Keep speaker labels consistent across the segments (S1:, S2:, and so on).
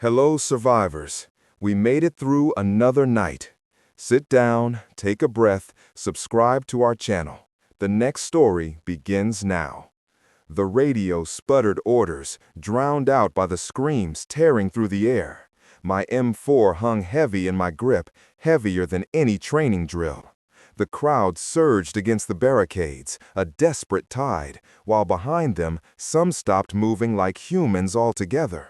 S1: Hello, survivors. We made it through another night. Sit down, take a breath, subscribe to our channel. The next story begins now. The radio sputtered orders, drowned out by the screams tearing through the air. My M4 hung heavy in my grip, heavier than any training drill. The crowd surged against the barricades, a desperate tide, while behind them, some stopped moving like humans altogether.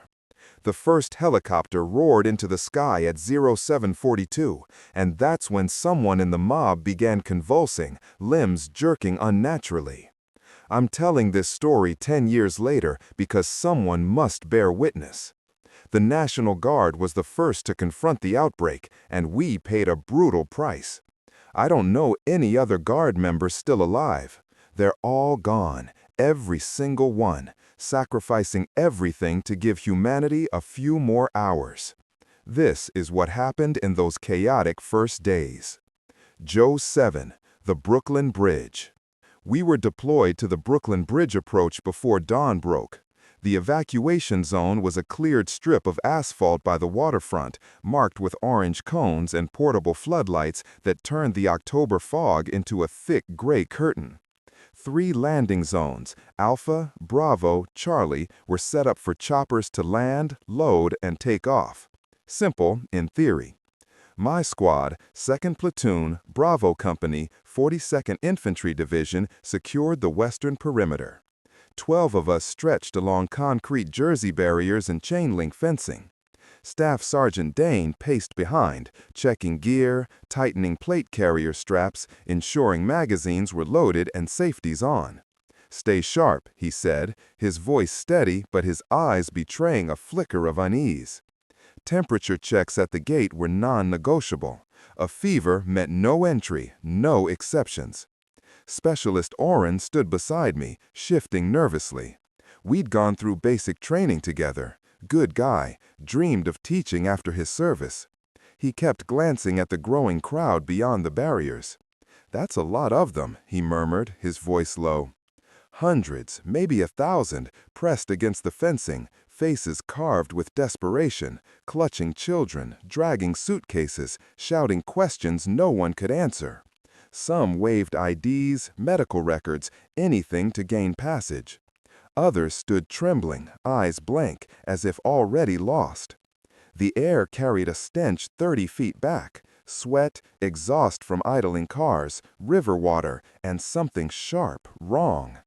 S1: The first helicopter roared into the sky at 0742, and that's when someone in the mob began convulsing, limbs jerking unnaturally. I'm telling this story 10 years later because someone must bear witness. The National Guard was the first to confront the outbreak, and we paid a brutal price. I don't know any other Guard members still alive. They're all gone, every single one, sacrificing everything to give humanity a few more hours. This is what happened in those chaotic first days. Joe 7, the Brooklyn Bridge. We were deployed to the Brooklyn Bridge approach before dawn broke. The evacuation zone was a cleared strip of asphalt by the waterfront, marked with orange cones and portable floodlights that turned the October fog into a thick gray curtain. 3 landing zones, Alpha, Bravo, Charlie, were set up for choppers to land, load, and take off. Simple, in theory. My squad, 2nd Platoon, Bravo Company, 42nd Infantry Division, secured the western perimeter. 12 of us stretched along concrete jersey barriers and chain-link fencing. Staff Sergeant Dane paced behind, checking gear, tightening plate carrier straps, ensuring magazines were loaded and safeties on. "Stay sharp," he said, his voice steady but his eyes betraying a flicker of unease. Temperature checks at the gate were non-negotiable. A fever meant no entry, no exceptions. Specialist Olin stood beside me, shifting nervously. We'd gone through basic training together. Good guy, dreamed of teaching after his service. He kept glancing at the growing crowd beyond the barriers. "That's a lot of them," he murmured, his voice low. Hundreds, maybe 1,000, pressed against the fencing, faces carved with desperation, clutching children, dragging suitcases, shouting questions no one could answer. Some waved IDs, medical records, anything to gain passage. Others stood trembling, eyes blank, as if already lost. The air carried a stench 30 feet back, sweat, exhaust from idling cars, river water, and something sharp, wrong.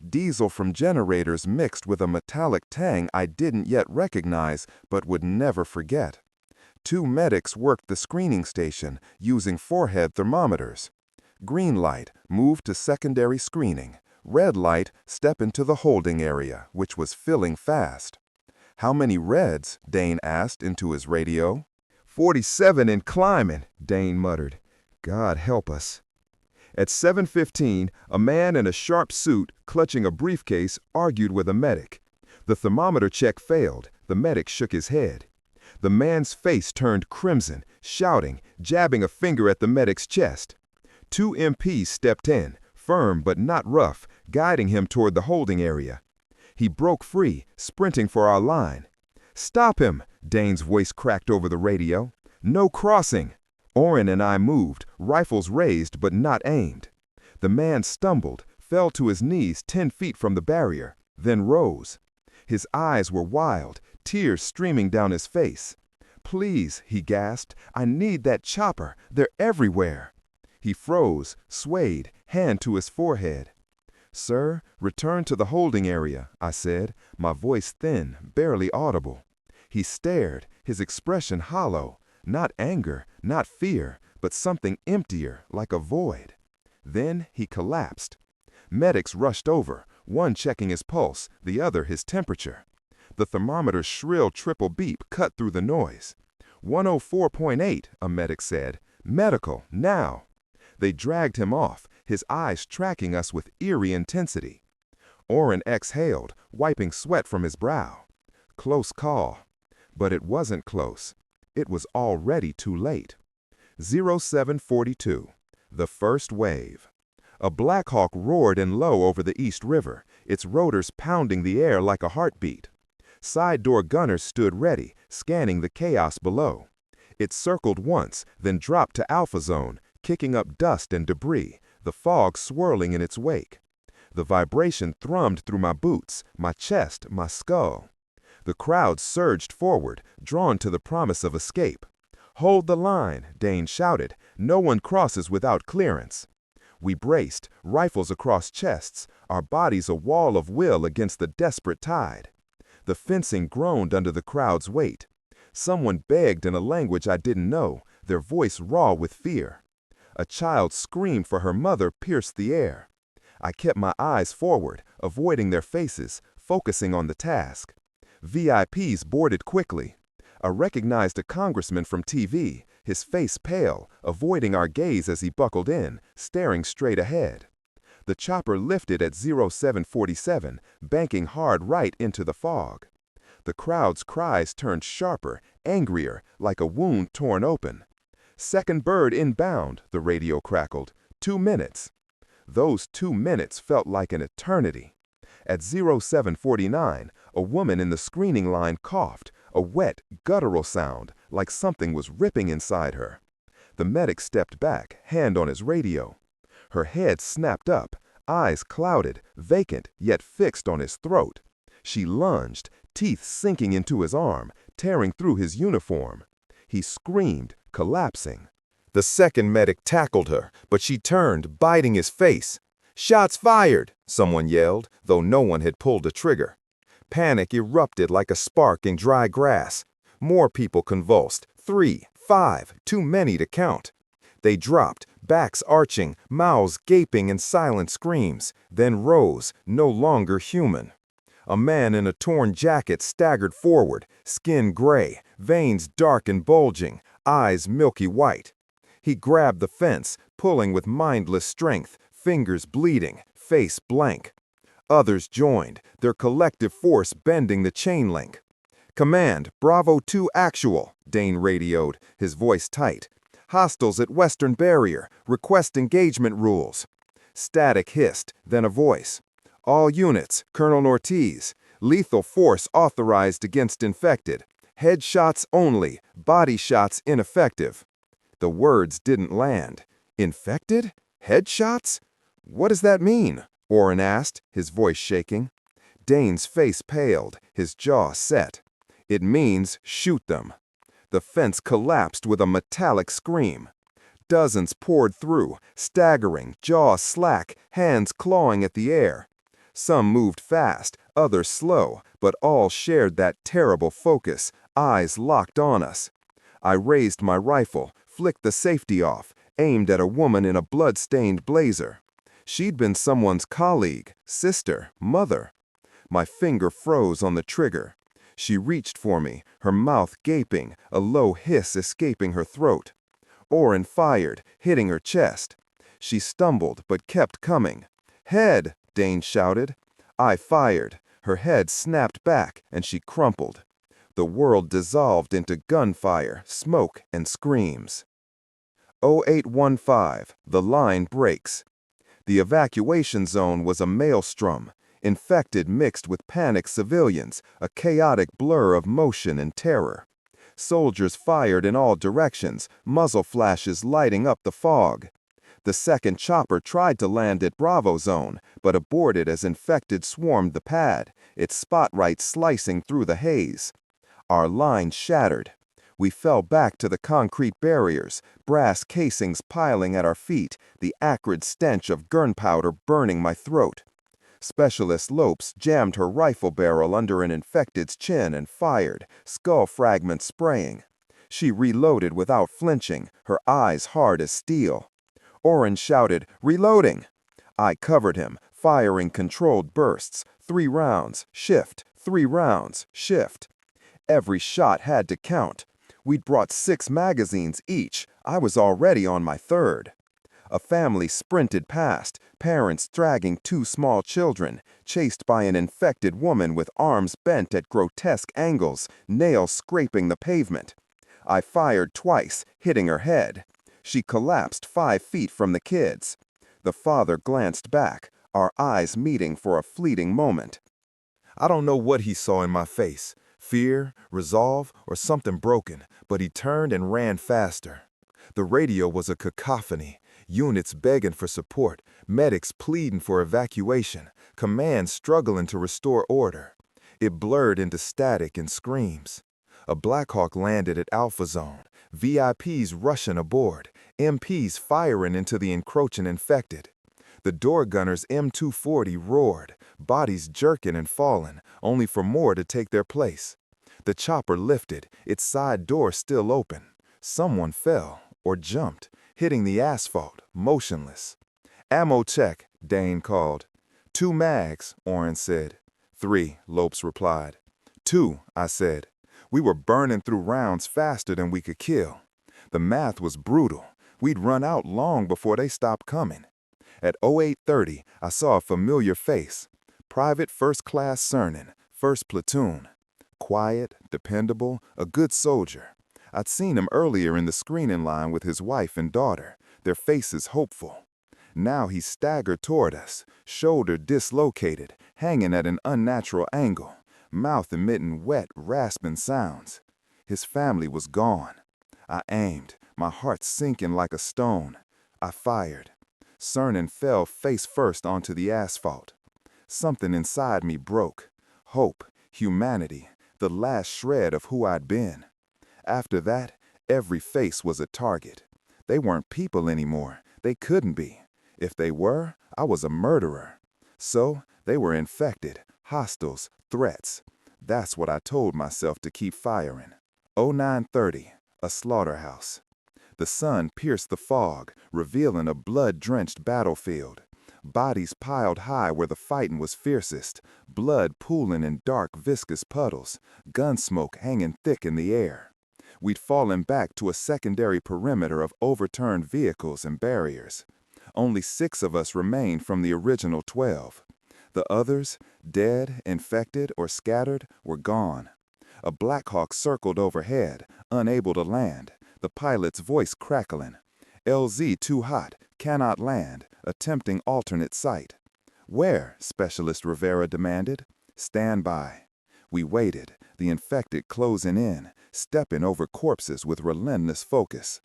S1: Diesel from generators mixed with a metallic tang I didn't yet recognize, but would never forget. 2 medics worked the screening station, using forehead thermometers. Green light, move to secondary screening. Red light, step into the holding area, which was filling fast. "How many reds?" Dane asked into his radio. 47 and climbing, Dane muttered. "God help us." At 7:15, a man in a sharp suit, clutching a briefcase, argued with a medic. The thermometer check failed. The medic shook his head. The man's face turned crimson, shouting, jabbing a finger at the medic's chest. 2 MPs stepped in, firm but not rough, guiding him toward the holding area. He broke free, sprinting for our line. "Stop him!" Dane's voice cracked over the radio. "No crossing!" Olin and I moved, rifles raised but not aimed. The man stumbled, fell to his knees 10 feet from the barrier, then rose. His eyes were wild, tears streaming down his face. "Please," he gasped, "I need that chopper. They're everywhere." He froze, swayed, hand to his forehead. "Sir, return to the holding area," I said, my voice thin, barely audible. He stared, his expression hollow, not anger, not fear, but something emptier, like a void. Then he collapsed. Medics rushed over, one checking his pulse, the other his temperature. The thermometer's shrill triple beep cut through the noise. 104.8, a medic said. "Medical, now." They dragged him off, his eyes tracking us with eerie intensity. Olin exhaled, wiping sweat from his brow. Close call. But it wasn't close. It was already too late. 0742. The first wave. A Black Hawk roared in low over the East River, its rotors pounding the air like a heartbeat. Side door gunners stood ready, scanning the chaos below. It circled once, then dropped to Alpha Zone, kicking up dust and debris, the fog swirling in its wake. The vibration thrummed through my boots, my chest, my skull. The crowd surged forward, drawn to the promise of escape. "Hold the line," Dane shouted. "No one crosses without clearance." We braced, rifles across chests, our bodies a wall of will against the desperate tide. The fencing groaned under the crowd's weight. Someone begged in a language I didn't know, their voice raw with fear. A child's scream for her mother pierced the air. I kept my eyes forward, avoiding their faces, focusing on the task. VIPs boarded quickly. I recognized a congressman from TV, his face pale, avoiding our gaze as he buckled in, staring straight ahead. The chopper lifted at 0747, banking hard right into the fog. The crowd's cries turned sharper, angrier, like a wound torn open. "Second bird inbound," the radio crackled. 2 minutes. Those 2 minutes felt like an eternity. At 0749, a woman in the screening line coughed, a wet, guttural sound, like something was ripping inside her. The medic stepped back, hand on his radio. Her head snapped up, eyes clouded, vacant, yet fixed on his throat. She lunged, teeth sinking into his arm, tearing through his uniform. He screamed, collapsing. The second medic tackled her, but she turned, biting his face. "Shots fired!" someone yelled, though no one had pulled a trigger. Panic erupted like a spark in dry grass. More people convulsed. 3, 5, too many to count. They dropped, backs arching, mouths gaping in silent screams, then rose, no longer human. A man in a torn jacket staggered forward, skin gray, veins dark and bulging, eyes milky white. He grabbed the fence, pulling with mindless strength, fingers bleeding, face blank. Others joined, their collective force bending the chain link. "Command, Bravo 2 actual," Dane radioed, his voice tight. "Hostiles at Western Barrier, request engagement rules." Static hissed, then a voice. "All units, Colonel Ortiz. Lethal force authorized against infected. Headshots only, body shots ineffective." The words didn't land. Infected? Headshots? "What does that mean?" Orrin asked, his voice shaking. Dane's face paled, his jaw set. "It means shoot them." The fence collapsed with a metallic scream. Dozens poured through, staggering, jaw slack, hands clawing at the air. Some moved fast, others slow, but all shared that terrible focus, eyes locked on us. I raised my rifle, flicked the safety off, aimed at a woman in a blood-stained blazer. She'd been someone's colleague, sister, mother. My finger froze on the trigger. She reached for me, her mouth gaping, a low hiss escaping her throat. Orrin fired, hitting her chest. She stumbled, but kept coming. "Head!" Dane shouted. I fired. Her head snapped back, and she crumpled. The world dissolved into gunfire, smoke, and screams. 0815, the line breaks. The evacuation zone was a maelstrom, infected mixed with panicked civilians, a chaotic blur of motion and terror. Soldiers fired in all directions, muzzle flashes lighting up the fog. The second chopper tried to land at Bravo Zone, but aborted as infected swarmed the pad, its spotlight slicing through the haze. Our line shattered. We fell back to the concrete barriers, brass casings piling at our feet, the acrid stench of gunpowder burning my throat. Specialist López jammed her rifle barrel under an infected's chin and fired, skull fragments spraying. She reloaded without flinching, her eyes hard as steel. Orrin shouted, "Reloading!" I covered him, firing controlled bursts, 3 rounds, shift, 3 rounds, shift. Every shot had to count. We'd brought 6 magazines each. I was already on my 3rd. A family sprinted past, parents dragging 2 small children, chased by an infected woman with arms bent at grotesque angles, nails scraping the pavement. I fired twice, hitting her head. She collapsed 5 feet from the kids. The father glanced back, our eyes meeting for a fleeting moment. I don't know what he saw in my face, fear, resolve, or something broken, but he turned and ran faster. The radio was a cacophony, units begging for support, medics pleading for evacuation, commands struggling to restore order. It blurred into static and screams. A Blackhawk landed at Alpha Zone, VIPs rushing aboard, MPs firing into the encroaching infected. The door gunner's M240 roared, bodies jerking and falling, only for more to take their place. The chopper lifted, its side door still open. Someone fell, or jumped, hitting the asphalt, motionless. "Ammo check," Dane called. "2 mags," Oren said. "3," López replied. "2," I said. We were burning through rounds faster than we could kill. The math was brutal. We'd run out long before they stopped coming. At 08:30, I saw a familiar face. Private First Class Cernan, 1st Platoon. Quiet, dependable, a good soldier. I'd seen him earlier in the screening line with his wife and daughter, their faces hopeful. Now he staggered toward us, shoulder dislocated, hanging at an unnatural angle, mouth emitting wet, rasping sounds. His family was gone. I aimed, my heart sinking like a stone. I fired. Cernan fell face first onto the asphalt. Something inside me broke. Hope, humanity, the last shred of who I'd been. After that, every face was a target. They weren't people anymore. They couldn't be. If they were, I was a murderer. So, they were infected, hostiles, threats. That's what I told myself to keep firing. 09:30, a slaughterhouse. The sun pierced the fog, revealing a blood-drenched battlefield. Bodies piled high where the fighting was fiercest, blood pooling in dark, viscous puddles, gun smoke hanging thick in the air. We'd fallen back to a secondary perimeter of overturned vehicles and barriers. Only 6 of us remained from the original 12. The others, dead, infected, or scattered, were gone. A Blackhawk circled overhead, unable to land, the pilot's voice crackling. "LZ too hot, cannot land, attempting alternate site." "Where?" Specialist Rivera demanded. "Stand by." We waited, the infected closing in, stepping over corpses with relentless focus.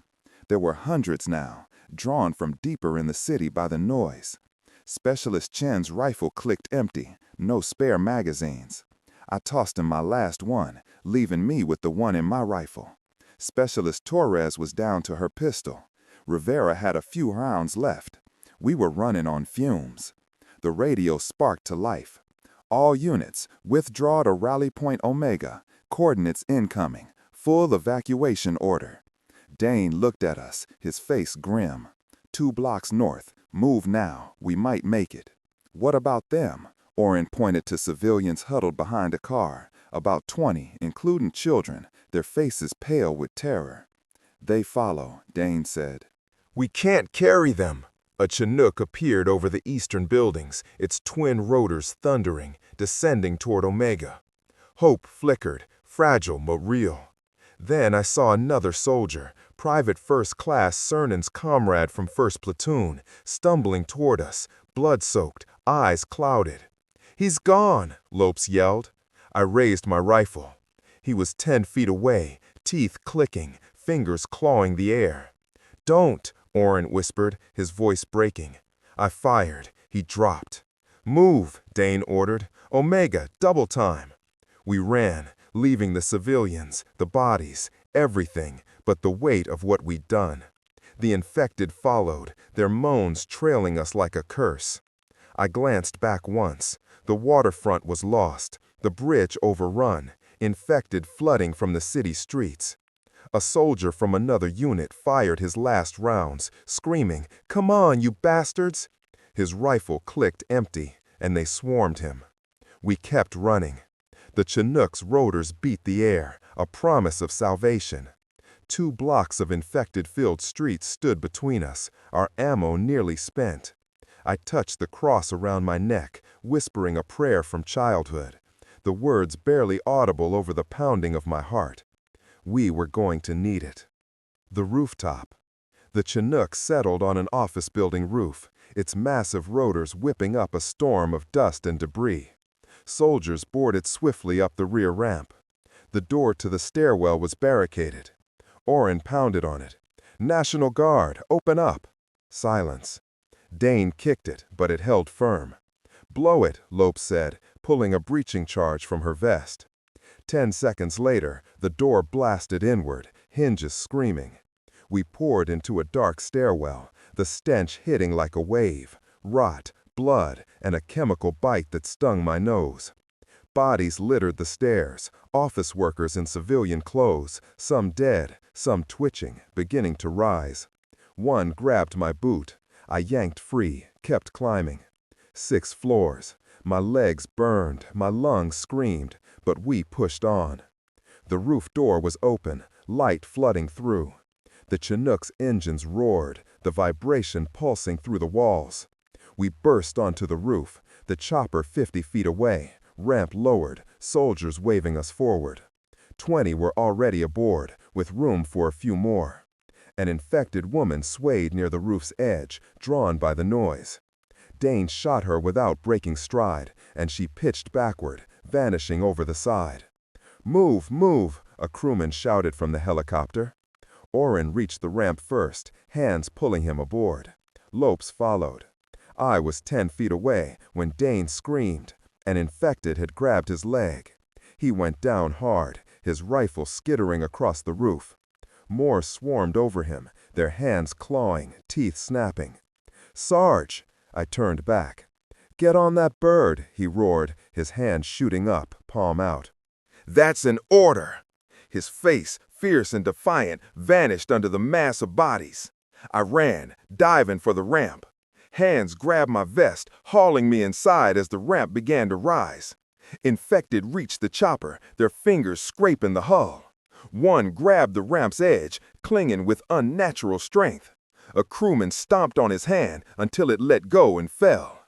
S1: There were hundreds now, drawn from deeper in the city by the noise. Specialist Chen's rifle clicked empty, no spare magazines. I tossed him my last one, leaving me with the one in my rifle. Specialist Torres was down to her pistol. Rivera had a few rounds left. We were running on fumes. The radio sparked to life. "All units, withdraw to Rally Point Omega. Coordinates incoming. Full evacuation order." Dane looked at us, his face grim. 2 blocks north. Move now. We might make it." "What about them?" Oren pointed to civilians huddled behind a car, about 20, including children, their faces pale with terror. "They follow," Dane said. "We can't carry them." A Chinook appeared over the eastern buildings, its twin rotors thundering, descending toward Omega. Hope flickered, fragile but real. Then I saw another soldier, Private First Class Cernan's comrade from 1st Platoon, stumbling toward us, blood-soaked, eyes clouded. "He's gone," López yelled. I raised my rifle. He was 10 feet away, teeth clicking, fingers clawing the air. "Don't," Oren whispered, his voice breaking. I fired. He dropped. "Move," Dane ordered. "Omega, double time." We ran, leaving the civilians, the bodies, everything but the weight of what we'd done. The infected followed, their moans trailing us like a curse. I glanced back once. The waterfront was lost, the bridge overrun, infected flooding from the city streets. A soldier from another unit fired his last rounds, screaming, "Come on, you bastards!" His rifle clicked empty, and they swarmed him. We kept running. The Chinook's rotors beat the air, a promise of salvation. 2 blocks of infected-filled streets stood between us, our ammo nearly spent. I touched the cross around my neck, whispering a prayer from childhood, the words barely audible over the pounding of my heart. We were going to need it. The rooftop. The Chinook settled on an office building roof, its massive rotors whipping up a storm of dust and debris. Soldiers boarded swiftly up the rear ramp. The door to the stairwell was barricaded. Orin pounded on it. "National Guard, open up!" Silence. Dane kicked it, but it held firm. "Blow it," López said, pulling a breaching charge from her vest. 10 seconds later, the door blasted inward, hinges screaming. We poured into a dark stairwell, the stench hitting like a wave, rot, blood, and a chemical bite that stung my nose. Bodies littered the stairs, office workers in civilian clothes, some dead, some twitching, beginning to rise. One grabbed my boot. I yanked free, kept climbing. 6 floors. My legs burned, my lungs screamed, but we pushed on. The roof door was open, light flooding through. The Chinook's engines roared, the vibration pulsing through the walls. We burst onto the roof, the chopper 50 feet away, ramp lowered, soldiers waving us forward. 20 were already aboard, with room for a few more. An infected woman swayed near the roof's edge, drawn by the noise. Dane shot her without breaking stride, and she pitched backward, vanishing over the side. "Move, move," a crewman shouted from the helicopter. Orin reached the ramp first, hands pulling him aboard. López followed. I was 10 feet away when Dane screamed. An infected had grabbed his leg. He went down hard, his rifle skittering across the roof. More swarmed over him, their hands clawing, teeth snapping. "Sarge!" I turned back. "Get on that bird," he roared, his hand shooting up, palm out. "That's an order!" His face, fierce and defiant, vanished under the mass of bodies. I ran, diving for the ramp. Hands grabbed my vest, hauling me inside as the ramp began to rise. Infected reached the chopper, their fingers scraping the hull. One grabbed the ramp's edge, clinging with unnatural strength. A crewman stomped on his hand until it let go and fell.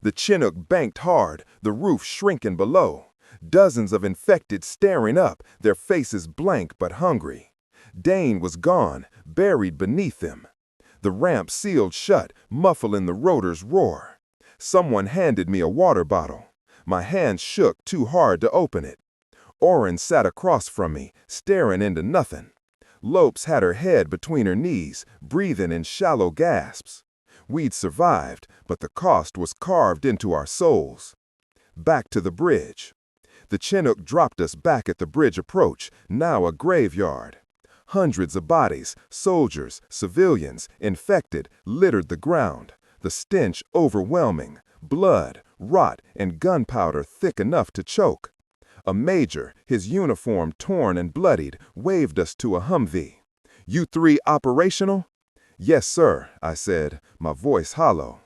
S1: The Chinook banked hard, the roof shrinking below. Dozens of infected staring up, their faces blank but hungry. Dane was gone, buried beneath them. The ramp sealed shut, muffling the rotor's roar. Someone handed me a water bottle. My hand shook too hard to open it. Orin sat across from me, staring into nothing. López had her head between her knees, breathing in shallow gasps. We'd survived, but the cost was carved into our souls. Back to the bridge. The Chinook dropped us back at the bridge approach, now a graveyard. Hundreds of bodies, soldiers, civilians, infected, littered the ground, the stench overwhelming, blood, rot, and gunpowder thick enough to choke. A major, his uniform torn and bloodied, waved us to a Humvee. "You 3 operational?" "Yes, sir," I said, my voice hollow.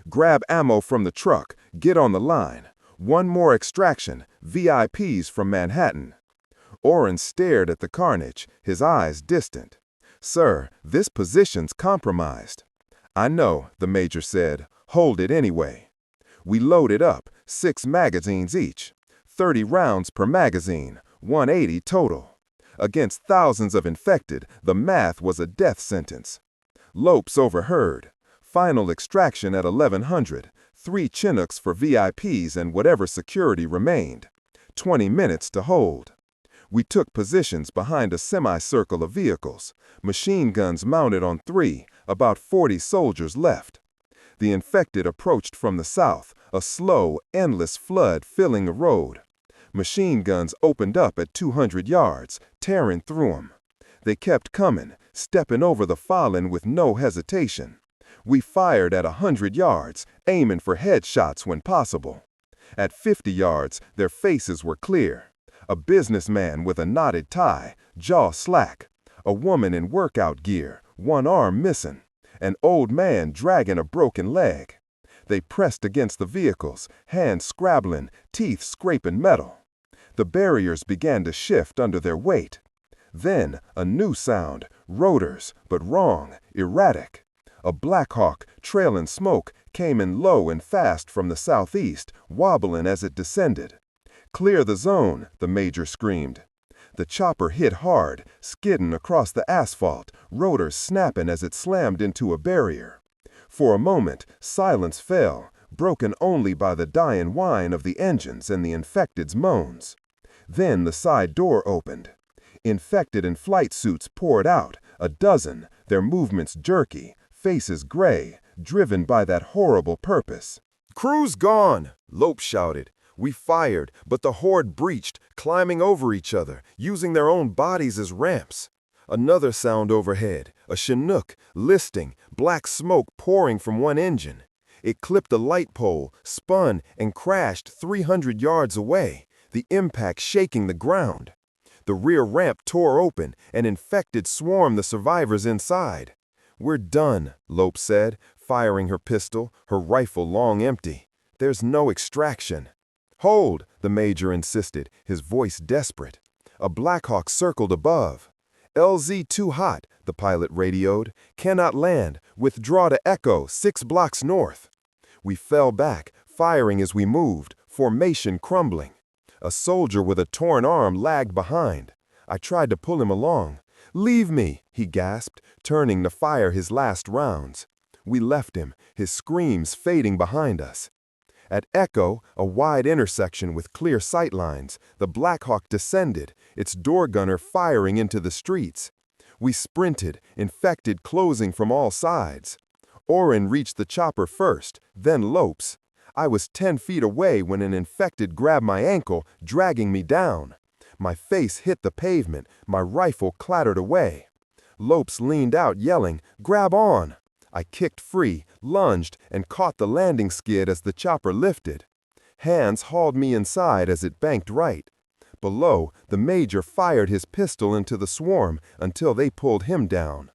S1: "Grab ammo from the truck, get on the line. One more extraction, VIPs from Manhattan." Orin stared at the carnage, his eyes distant. "Sir, this position's compromised." "I know," the major said. "Hold it anyway." We loaded up, 6 magazines each. 30 rounds per magazine, 180 total. Against thousands of infected, the math was a death sentence. López overheard. Final extraction at 1100. 3 Chinooks for VIPs and whatever security remained. 20 minutes to hold. We took positions behind a semicircle of vehicles, machine guns mounted on 3, about 40 soldiers left. The infected approached from the south, a slow, endless flood filling the road. Machine guns opened up at 200 yards, tearing through them. They kept coming, stepping over the fallen with no hesitation. We fired at 100 yards, aiming for headshots when possible. At 50 yards, their faces were clear. A businessman with a knotted tie, jaw slack. A woman in workout gear, one arm missing. An old man dragging a broken leg. They pressed against the vehicles, hands scrabbling, teeth scraping metal. The barriers began to shift under their weight. Then a new sound, rotors, but wrong, erratic. A Black Hawk, trailing smoke, came in low and fast from the southeast, wobbling as it descended. "Clear the zone," the major screamed. The chopper hit hard, skidding across the asphalt, rotors snapping as it slammed into a barrier. For a moment, silence fell,
S2: broken only by the dying whine of the engines and the infected's moans. Then the side door opened. Infected in flight suits poured out, a dozen, their movements jerky, faces gray, driven by that horrible purpose.
S1: "Crew's gone!" López shouted. We fired, but the Horde breached, climbing over each other, using their own bodies as ramps. Another sound overhead, a Chinook, listing, black smoke pouring from one engine. It clipped a light pole, spun, and crashed 300 yards away, the impact shaking the ground. The rear ramp tore open, and infected swarmed the survivors inside. "We're done," López said, firing her pistol, her rifle long empty. "There's no extraction." "Hold," the major insisted, his voice desperate. A Blackhawk circled above. "LZ too hot," the pilot radioed. "Cannot land. Withdraw to Echo, 6 blocks north." We fell back, firing as we moved, formation crumbling. A soldier with a torn arm lagged behind. I tried to pull him along. "Leave me," he gasped, turning to fire his last rounds. We left him, his screams fading behind us. At Echo, a wide intersection with clear sightlines, the Blackhawk descended, its door gunner firing into the streets. We sprinted, infected closing from all sides. Orin reached the chopper first, then López. I was 10 feet away when an infected grabbed my ankle, dragging me down. My face hit the pavement, my rifle clattered away. López leaned out, yelling, "Grab on!" I kicked free, lunged, and caught the landing skid as the chopper lifted. Hands hauled me inside as it banked right. Below, the major fired his pistol into the swarm until they pulled him down.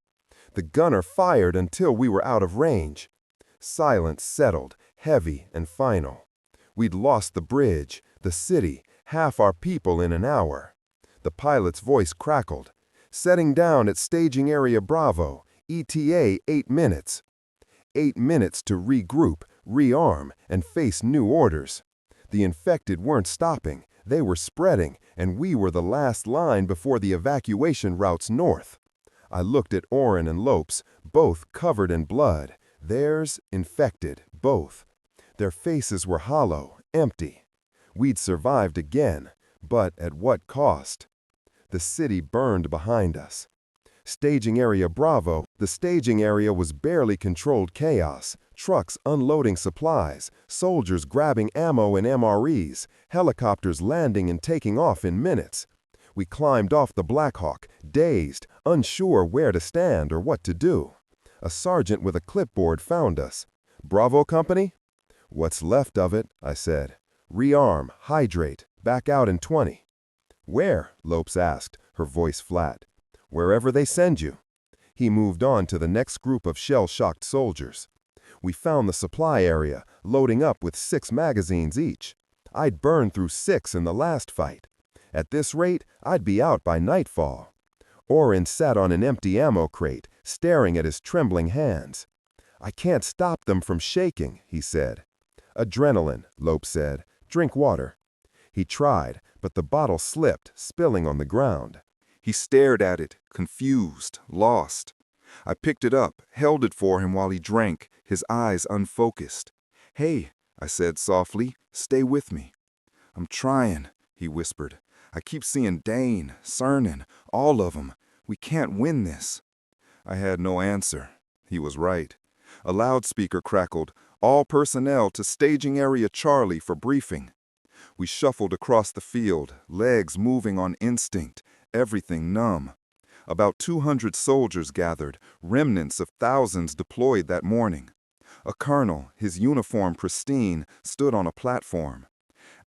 S1: The gunner fired until we were out of range. Silence settled, heavy and final. We'd lost the bridge, the city, half our people in an hour. The pilot's voice crackled. "Setting down at staging area Bravo. ETA 8 minutes. 8 minutes to regroup, rearm, and face new orders. The infected weren't stopping, they were spreading, and we were the last line before the evacuation routes north. I looked at Orin and López, both covered in blood, theirs infected, both. Their faces were hollow, empty. We'd survived again, but at what cost? The city burned behind us. Staging area Bravo, the staging area was barely controlled chaos, trucks unloading supplies, soldiers grabbing ammo and MREs, helicopters landing and taking off in minutes. We climbed off the Blackhawk, dazed, unsure where to stand or what to do. A sergeant with a clipboard found us. "Bravo Company?" "What's left of it," I said. "Rearm, hydrate, back out in 20. "Where?" López asked, her voice flat. "Wherever they send you." He moved on to the next group of shell-shocked soldiers. We found the supply area, loading up with 6 magazines each. I'd burned through 6 in the last fight. At this rate, I'd be out by nightfall. Orin sat on an empty ammo crate, staring at his trembling hands. "I can't stop them from shaking," he said. "Adrenaline," López said. "Drink water." He tried, but the bottle slipped, spilling on the ground. He stared at it, confused, lost. I picked it up, held it for him while he drank, his eyes unfocused. "Hey," I said softly, "stay with me." "I'm trying," he whispered. "I keep seeing Dane, Cernan, all of them. We can't win this." I had no answer. He was right. A loudspeaker crackled, "All personnel to staging area Charlie for briefing." We shuffled across the field, legs moving on instinct, everything numb. About 200 soldiers gathered, remnants of thousands deployed that morning. A colonel, his uniform pristine, stood on a platform.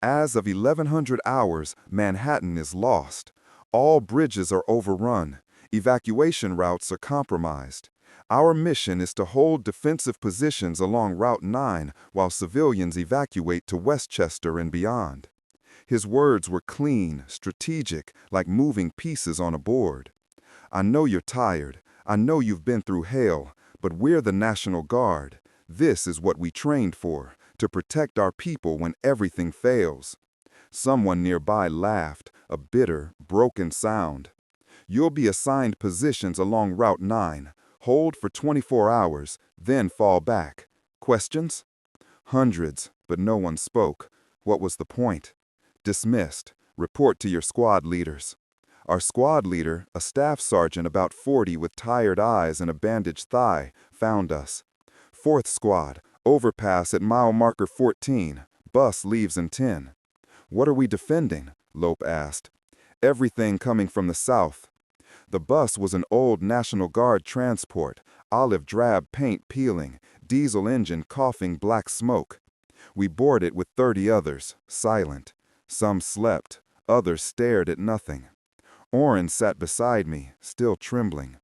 S1: "As of 1100 hours, Manhattan is lost. All bridges are overrun. Evacuation routes are compromised. Our mission is to hold defensive positions along Route 9 while civilians evacuate to Westchester and beyond." His words were clean, strategic, like moving pieces on a board. "I know you're tired. I know you've been through hell, but we're the National Guard. This is what we trained for, to protect our people when everything fails." Someone nearby laughed, a bitter, broken sound. "You'll be assigned positions along Route 9. Hold for 24 hours, then fall back. Questions?" Hundreds, but no one spoke. What was the point? Dismissed. Report to your squad leaders. Our squad leader, a staff sergeant about 40 with tired eyes and a bandaged thigh, found us. 4th Squad, overpass at mile marker 14. Bus leaves in 10. What are we defending? Lope asked. Everything coming from the south. The bus was an old National Guard transport, olive drab paint peeling, diesel engine coughing black smoke. We boarded it with 30 others, silent. Some slept, others stared at nothing. Orrin sat beside me, still trembling.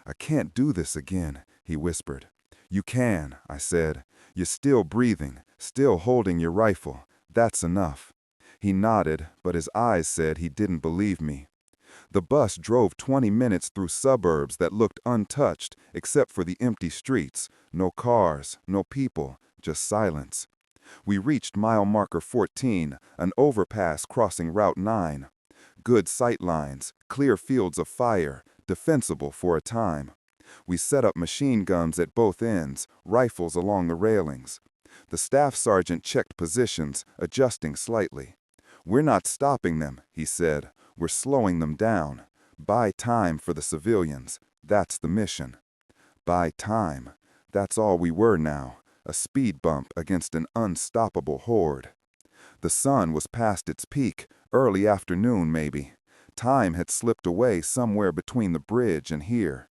S1: I can't do this again, he whispered. You can, I said. You're still breathing, still holding your rifle. That's enough. He nodded, but his eyes said he didn't believe me. The bus drove 20 minutes through suburbs that looked untouched except for the empty streets. No cars, no people, just silence. We reached mile marker 14, an overpass crossing Route 9. Good sight lines, clear fields of fire, defensible for a time. We set up machine guns at both ends, rifles along the railings. The staff sergeant checked positions, adjusting slightly. We're not stopping them, he said. We're slowing them down. Buy time for the civilians. That's the mission. Buy time. That's all we were now. A speed bump against an unstoppable horde. The sun was past its peak, early afternoon maybe. Time had slipped away somewhere between the bridge and here.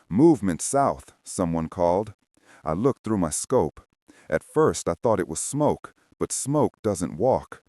S1: Movement south, someone called. I looked through my scope. At first I thought it was smoke, but smoke doesn't walk.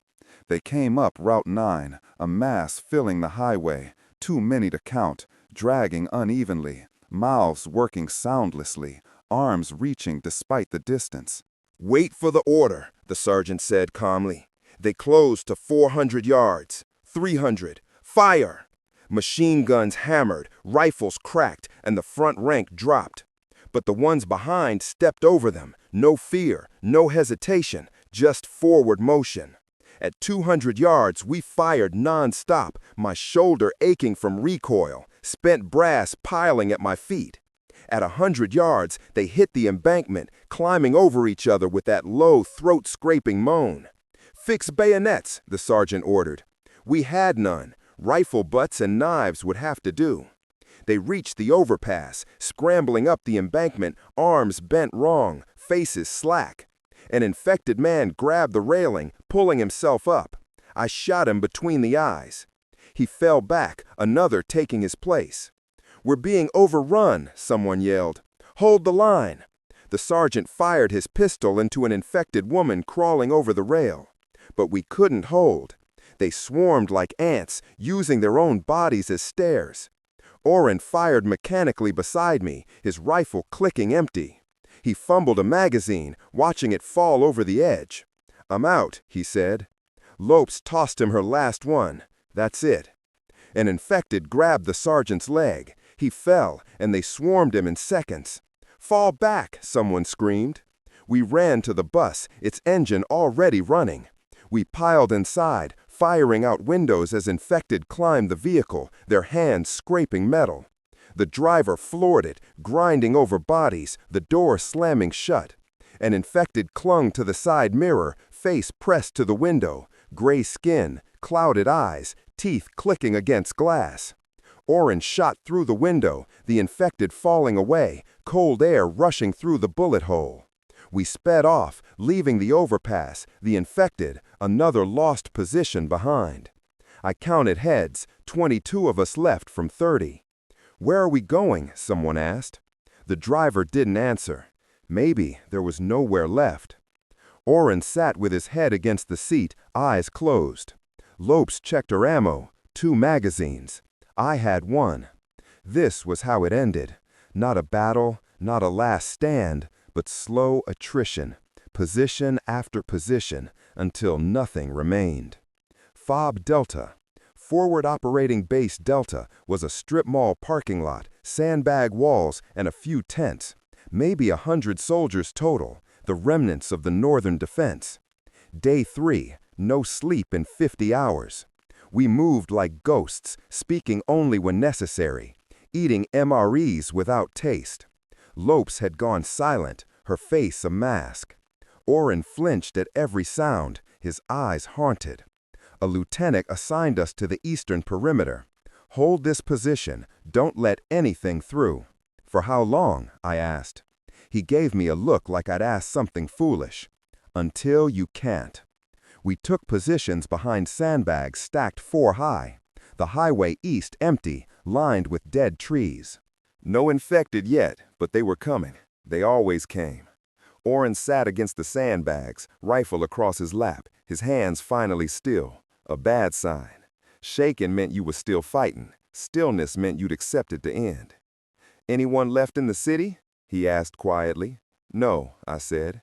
S1: They came up Route 9, a mass filling the highway, too many to count, dragging unevenly, mouths working soundlessly, arms reaching despite the distance.
S3: Wait for the order, the sergeant said calmly. They closed to 400 yards, 300, fire! Machine guns hammered, rifles cracked, and the front rank dropped. But the ones behind stepped over them, no fear, no hesitation, just forward motion. At 200 yards, we fired non-stop, my shoulder aching from recoil, spent brass piling at my feet. At 100 yards, they hit the embankment, climbing over each other with that low, throat-scraping moan. Fix bayonets, the sergeant ordered. We had none. Rifle butts and knives would have to do. They reached the overpass, scrambling up the embankment, arms bent wrong, faces slack. An infected man grabbed the railing, pulling himself up. I shot him between the eyes. He fell back, another taking his place. We're being overrun, someone yelled. Hold the line. The sergeant fired his pistol into an infected woman crawling over the rail. But we couldn't hold. They swarmed like ants, using their own bodies as stairs. Orrin fired mechanically beside me, his rifle clicking empty. He fumbled a magazine, watching it fall over the edge. I'm out, he said. Lopes tossed him her last one. That's it. An infected grabbed the sergeant's leg. He fell, and they swarmed him in seconds. Fall back, someone screamed. We ran to the bus, its engine already running. We piled inside, firing out windows as infected climbed the vehicle, their hands scraping metal. The driver floored it, grinding over bodies, the door slamming shut. An infected clung to the side mirror, face pressed to the window, gray skin, clouded eyes, teeth clicking against glass. Orrin shot through the window, the infected falling away, cold air rushing through the bullet hole. We sped off, leaving the overpass, the infected, another lost position behind. I counted heads, 22 of us left from 30. Where are we going? Someone asked. The driver didn't answer. Maybe there was nowhere left. Orrin sat with his head against the seat, eyes closed. Lopes checked her ammo, 2 magazines. I had 1. This was how it ended. Not a battle, not a last stand, but slow attrition, position after position, until nothing remained. FOB Delta. Forward Operating Base Delta was a strip mall parking lot, sandbag walls, and a few tents. Maybe 100 soldiers total, the remnants of the northern defense. Day 3, no sleep in 50 hours. We moved like ghosts, speaking only when necessary, eating MREs without taste. Lopes had gone silent, her face a mask. Orin flinched at every sound, his eyes haunted. A lieutenant assigned us to the eastern perimeter. Hold this position, don't let anything through. For how long? I asked. He gave me a look like I'd asked something foolish. Until you can't. We took positions behind sandbags stacked 4 high. The highway east empty, lined with dead trees. No infected yet, but they were coming. They always came. Orin sat against the sandbags, rifle across his lap, his hands finally still. A bad sign. Shaking meant you were still fighting. Stillness meant you'd accepted the end. Anyone left in the city? He asked quietly. No, I said.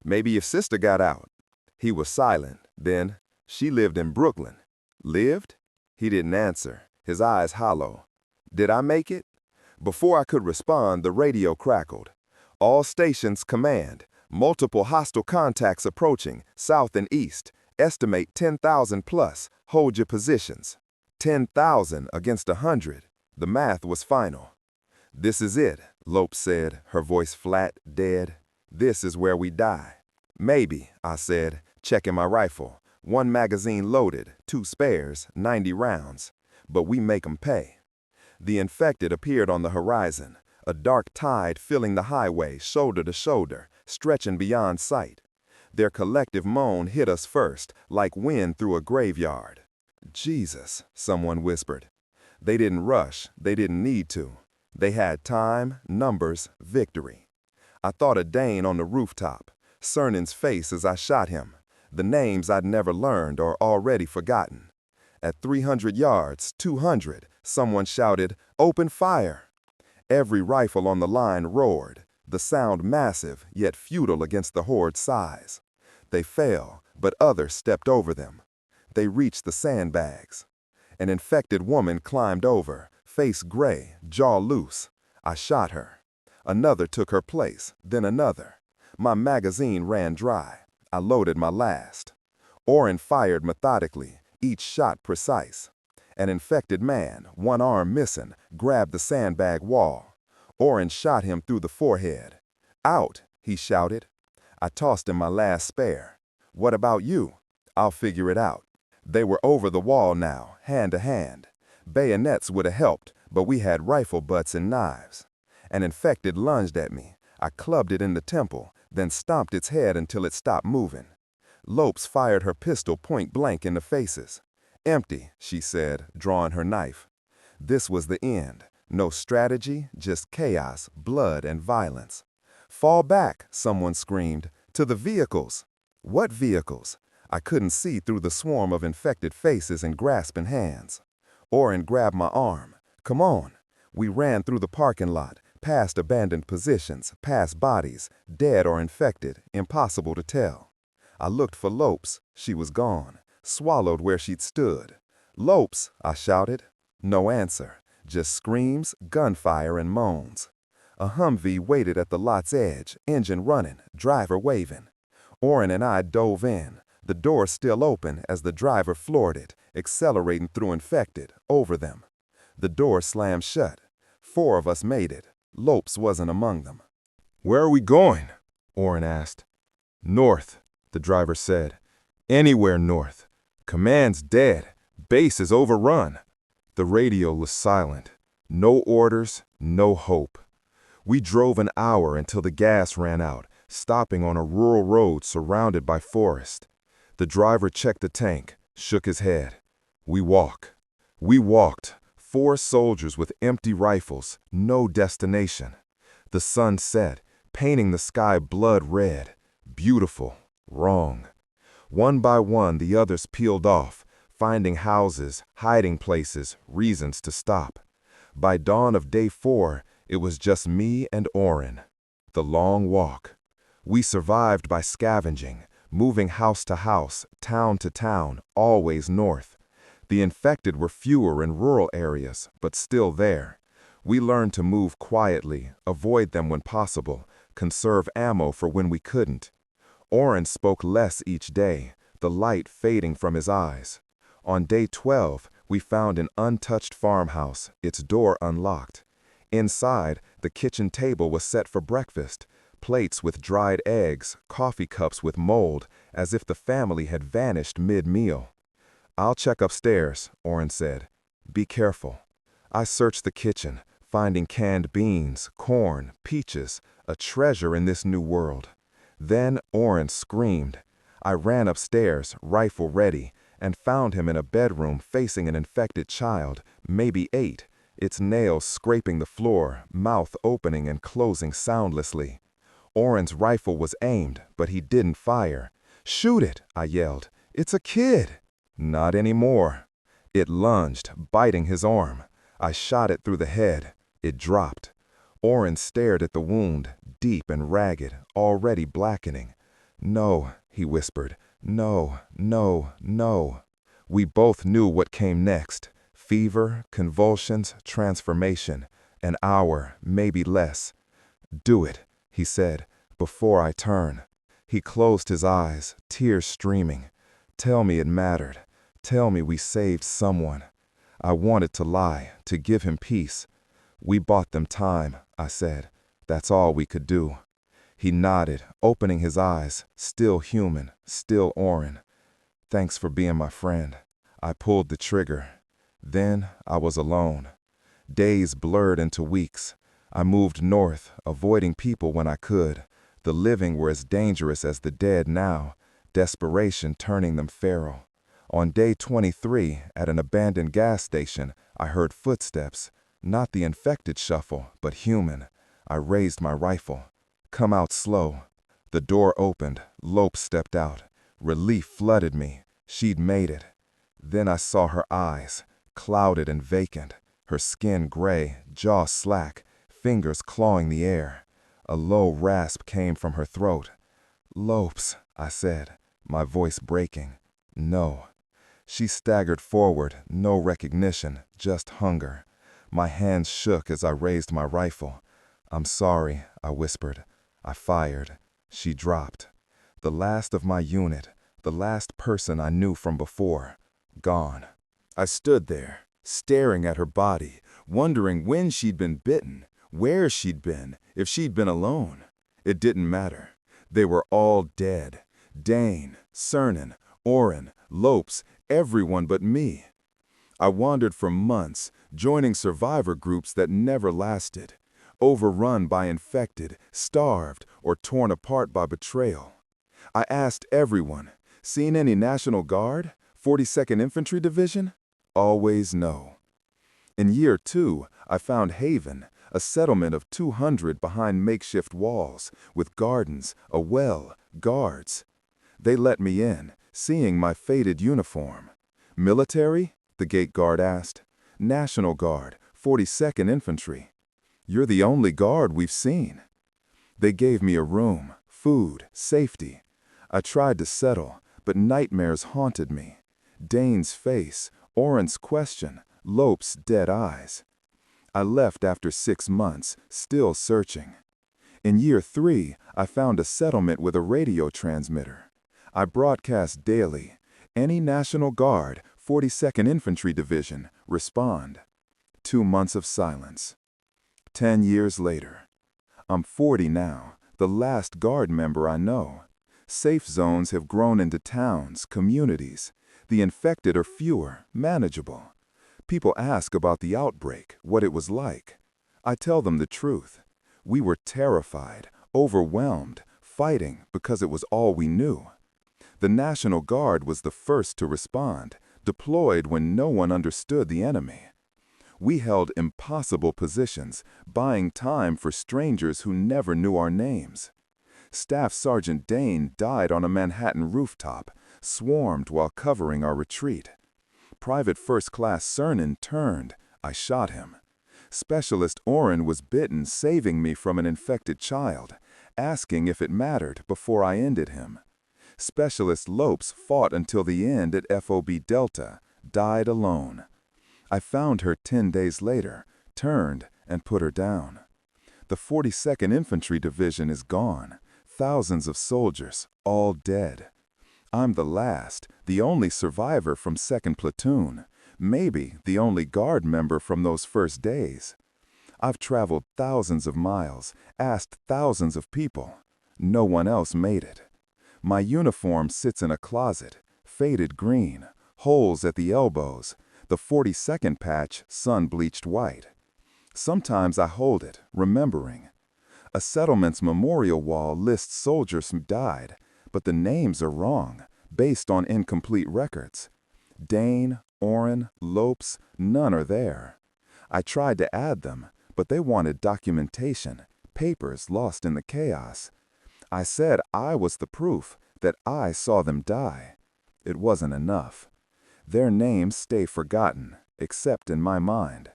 S3: Maybe your sister got out. He was silent. Then, she lived in Brooklyn. Lived? He didn't answer, his eyes hollow. Did I make it? Before I could respond, the radio crackled. All stations command. Multiple hostile contacts approaching, south and east. Estimate 10,000 plus. Hold your positions. 10,000 against 100. The math was final. This is it, López said, her voice flat, dead. This is where we die. Maybe, I said, checking my rifle. 1 magazine loaded, 2 spares, 90 rounds. But we make 'em pay. The infected appeared on the horizon, a dark tide filling the highway shoulder to shoulder, stretching beyond sight. Their collective moan hit us first, like wind through a graveyard. Jesus, someone whispered. They didn't rush, they didn't need to. They had time, numbers, victory. I thought of Dane on the rooftop, Cernan's face as I shot him, the names I'd never learned or already forgotten. At 300 yards, 200, someone shouted, "Open fire!" Every rifle on the line roared, the sound massive yet futile against the Horde's size. They fell, but others stepped over them. They reached the sandbags. An infected woman climbed over, face gray, jaw loose. I shot her. Another took her place, then another. My magazine ran dry. I loaded my last. Orin fired methodically, each shot precise. An infected man, one arm missing, grabbed the sandbag wall. Orin shot him through the forehead. "Out," he shouted. I tossed him my last spare. "What about you?" "I'll figure it out." They were over the wall now, hand to hand. Bayonets would have helped, but we had rifle butts and knives. An infected lunged at me. I clubbed it in the temple, then stomped its head until it stopped moving. López fired her pistol point blank in the faces. "Empty," she said, drawing her knife. This was the end. No strategy, just chaos, blood, and violence. "Fall back," someone screamed. "To the vehicles." What vehicles? I couldn't see through the swarm of infected faces and grasping hands. Orin grabbed my arm. "Come on." We ran through the parking lot, past abandoned positions, past bodies, dead or infected, impossible to tell. I looked for López. She was gone, swallowed where she'd stood. "López," I shouted. No answer, just screams, gunfire, and moans. A Humvee waited at the lot's edge, engine running, driver waving. Orin and I dove in, the door still open as the driver floored it, accelerating through infected, over them. The door slammed shut. 4 of us made it. López wasn't among them.
S1: "Where are we going?" Orin asked. "North," the driver said. "Anywhere north. Command's dead. Base is overrun." The radio was silent. No orders, no hope. We drove an hour until the gas ran out, stopping on a rural road surrounded by forest. The driver checked the tank, shook his head. We walked. 4 soldiers with empty rifles, no destination. The sun set, painting the sky blood red. Beautiful, wrong. One by one, the others peeled off, finding houses, hiding places, reasons to stop. By dawn of day 4, it was just me and Orin. The long walk. We survived by scavenging, moving house to house, town to town, always north. The infected were fewer in rural areas, but still there. We learned to move quietly, avoid them when possible, conserve ammo for when we couldn't. Orin spoke less each day, the light fading from his eyes. On day 12, we found an untouched farmhouse, its door unlocked. Inside, the kitchen table was set for breakfast, plates with dried eggs, coffee cups with mold, as if the family had vanished mid-meal. "I'll check upstairs," Oren said. "Be careful." I searched the kitchen, finding canned beans, corn, peaches, a treasure in this new world. Then Oren screamed. I ran upstairs, rifle ready, and found him in a bedroom facing an infected child, maybe 8, its nails scraping the floor, mouth opening and closing soundlessly. Oren's rifle was aimed, but he didn't fire. "Shoot it!" I yelled. "It's a kid!" "Not anymore." It lunged, biting his arm. I shot it through the head. It dropped. Oren stared at the wound, deep and ragged, already blackening. "No," he whispered. "No, no, no." We both knew what came next. Fever, convulsions, transformation. An hour, maybe less. "Do it," he said, "before I turn." He closed his eyes, tears streaming. "Tell me it mattered. Tell me we saved someone." I wanted to lie, to give him peace. "We bought them time," I said. "That's all we could do." He nodded, opening his eyes, still human, still Oren. "Thanks for being my friend." I pulled the trigger. Then I was alone. Days blurred into weeks. I moved north, avoiding people when I could. The living were as dangerous as the dead now, desperation turning them feral. On day 23, at an abandoned gas station, I heard footsteps. Not the infected shuffle, but human. I raised my rifle. "Come out slow." The door opened. López stepped out. Relief flooded me. She'd made it. Then I saw her eyes, clouded and vacant, her skin gray, jaw slack, fingers clawing the air. A low rasp came from her throat. "López," I said, my voice breaking. "No." She staggered forward, no recognition, just hunger. My hands shook as I raised my rifle. "I'm sorry," I whispered. I fired. She dropped. The last of my unit, the last person I knew from before, gone. I stood there, staring at her body, wondering when she'd been bitten, where she'd been, if she'd been alone. It didn't matter. They were all dead. Dane, Cernan, Oren, López, everyone but me. I wandered for months, joining survivor groups that never lasted, overrun by infected, starved, or torn apart by betrayal. I asked everyone, "Seen any National Guard? 42nd Infantry Division?" Always no. In year 2, I found Haven, a settlement of 200 behind makeshift walls, with gardens, a well, guards. They let me in, seeing my faded uniform. "Military?" the gate guard asked. "National Guard, 42nd Infantry." "You're the only guard we've seen." They gave me a room, food, safety. I tried to settle, but nightmares haunted me. Dane's face, Oren's question, López's dead eyes. I left after 6 months, still searching. In year 3, I found a settlement with a radio transmitter. I broadcast daily. "Any National Guard, 42nd Infantry Division, respond." 2 months of silence. 10 years later. I'm 40 now, the last Guard member I know. Safe zones have grown into towns, communities. The infected are fewer, manageable. People ask about the outbreak, what it was like. I tell them the truth. We were terrified, overwhelmed, fighting because it was all we knew. The National Guard was the first to respond, deployed when no one understood the enemy. We held impossible positions, buying time for strangers who never knew our names. Staff Sergeant Dane died on a Manhattan rooftop, swarmed while covering our retreat. Private First Class Cernan turned. I shot him. Specialist Orin was bitten, saving me from an infected child, asking if it mattered before I ended him. Specialist López fought until the end at FOB Delta, died alone. I found her 10 days later, turned, and put her down. The 42nd Infantry Division is gone. Thousands of soldiers, all dead. I'm the last, the only survivor from 2nd Platoon, maybe the only Guard member from those first days. I've traveled thousands of miles, asked thousands of people. No one else made it. My uniform sits in a closet, faded green, holes at the elbows, the 42nd patch sun-bleached white. Sometimes I hold it, remembering. A settlement's memorial wall lists soldiers who died, but the names are wrong, based on incomplete records. Dane, Olin, López, none are there. I tried to add them, but they wanted documentation, papers lost in the chaos. I said I was the proof, that I saw them die. It wasn't enough. Their names stay forgotten, except in my mind.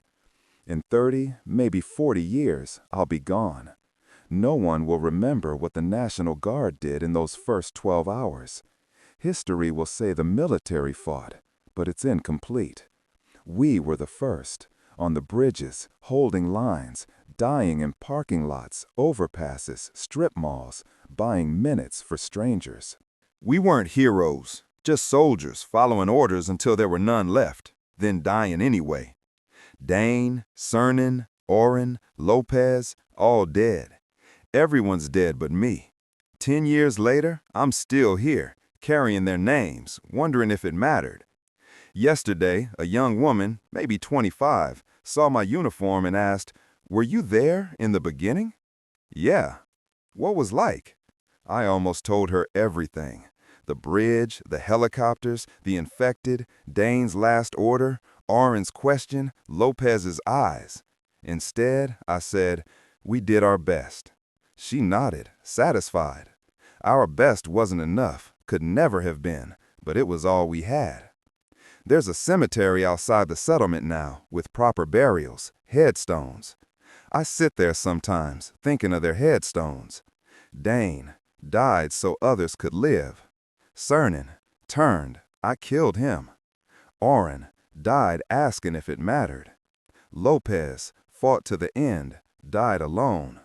S1: In 30, maybe 40 years, I'll be gone. No one will remember what the National Guard did in those first 12 hours. History will say the military fought, but it's incomplete. We were the first, on the bridges, holding lines, dying in parking lots, overpasses, strip malls, buying minutes for strangers.
S3: We weren't heroes, just soldiers following orders until there were none left, then dying anyway. Dane, Cernan, Olin, López, all dead. Everyone's dead but me. 10 years later, I'm still here, carrying their names, wondering if it mattered. Yesterday, a young woman, maybe 25, saw my uniform and asked, "Were you there in the beginning?" Yeah. What was like? I almost told her everything. The bridge, the helicopters, the infected, Dane's last order, Orin's question, López's eyes. Instead, I said, "We did our best." She nodded, satisfied. Our best wasn't enough, could never have been, but it was all we had. There's a cemetery outside the settlement now, with proper burials, headstones. I sit there sometimes, thinking of their headstones. Dane died so others could live. Cernan turned, I killed him. Olin died asking if it mattered. López fought to the end, died alone.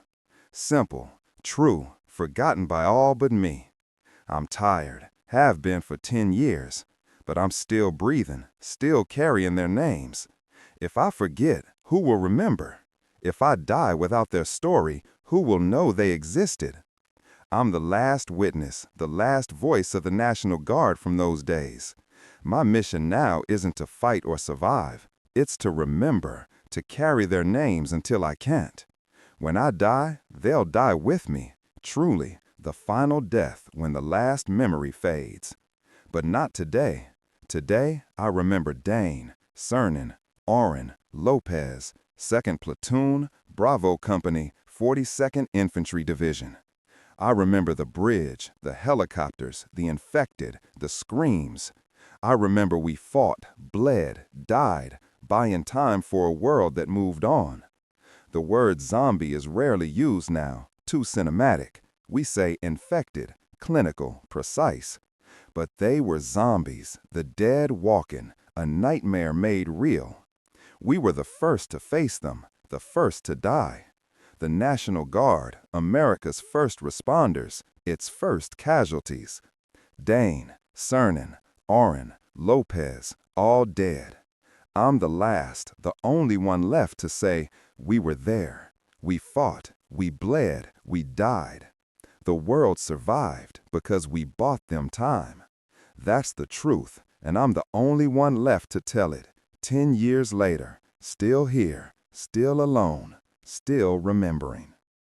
S3: Simple, true, forgotten by all but me. I'm tired, have been for 10 years, but I'm still breathing, still carrying their names. If I forget, who will remember? If I die without their story, who will know they existed? I'm the last witness, the last voice of the National Guard from those days. My mission now isn't to fight or survive. It's to remember, to carry their names until I can't. When I die, they'll die with me. Truly, the final death when the last memory fades. But not today. Today, I remember Dane, Cernan, Olin, López, 2nd Platoon, Bravo Company, 42nd Infantry Division. I remember the bridge, the helicopters, the infected, the screams. I remember we fought, bled, died, buying time for a world that moved on. The word zombie is rarely used now, too cinematic. We say infected, clinical, precise. But they were zombies, the dead walking, a nightmare made real. We were the first to face them, the first to die. The National Guard, America's first responders, its first casualties. Dane, Cernan, Olin, López, all dead. I'm the last, the only one left to say, we were there. We fought, we bled, we died. The world survived because we bought them time. That's the truth, and I'm the only one left to tell it. 10 years later, still here, still alone, still remembering.